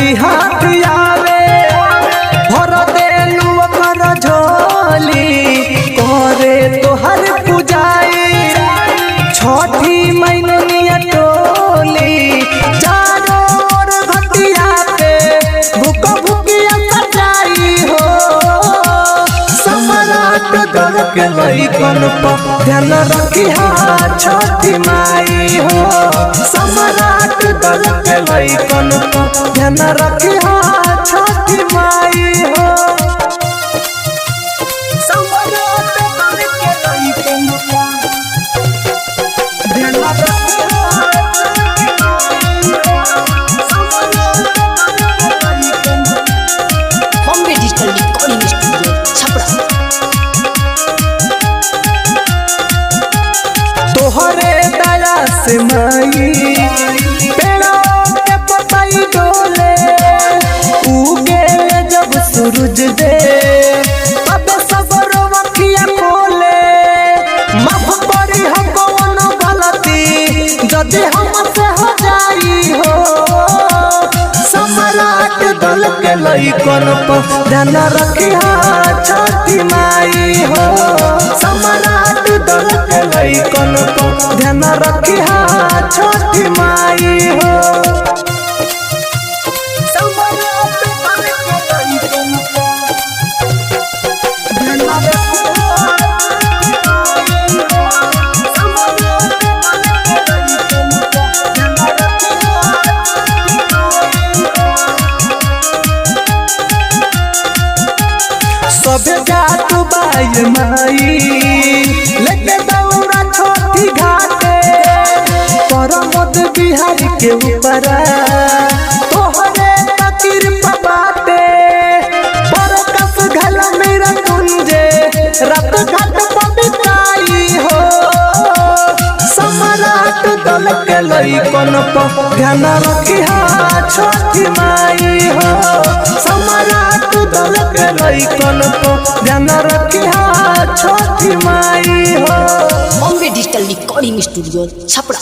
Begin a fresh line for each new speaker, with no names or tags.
खाली हाथ आवे भर देलू कर झोली करे तोहर पूजाई छठी मैनिया टोली चारों ओर घटिया पे भूख भूकिया सजाई हो सम्राट दल के लइकन पर ध्यान रखिहा छठी माई हो सम्राट दल के लइकन पर ध्यान रखिहा छठी माई हो सम्राट दल के लइकन पर ध्यान रखिहा
Bombay digital recording studio Chhapra.
तोहरे दया से माई पेड़ों के पतई डोले उगे जब सूरज दे तब सबर वखिया खोले माफ करी हम कौन गलती जदि हमसे हो जाई हो सम्राट दल के लइकन पर ध्यान रखिहा छठी माई हो सम्राट दल के लइकन पर ध्यान रखिहा छठी माई हो सम्राट दल के लइकन पर ध्यान रखिहा सबे जात बाई माई लेके दौड़ा छोटी घाटे परमद बिहार के ऊपर तोहरे तकीर बाटे बरकस घल मेरा कुंजे रात घाट पबिताई हो सम्राट दल के लइकन पर ध्यान रखिहा छठी माई हो सम्राट दल के लइकन पर ध्यान रखिहा छठी माई हो
Bombay digital recording studio Chhapra.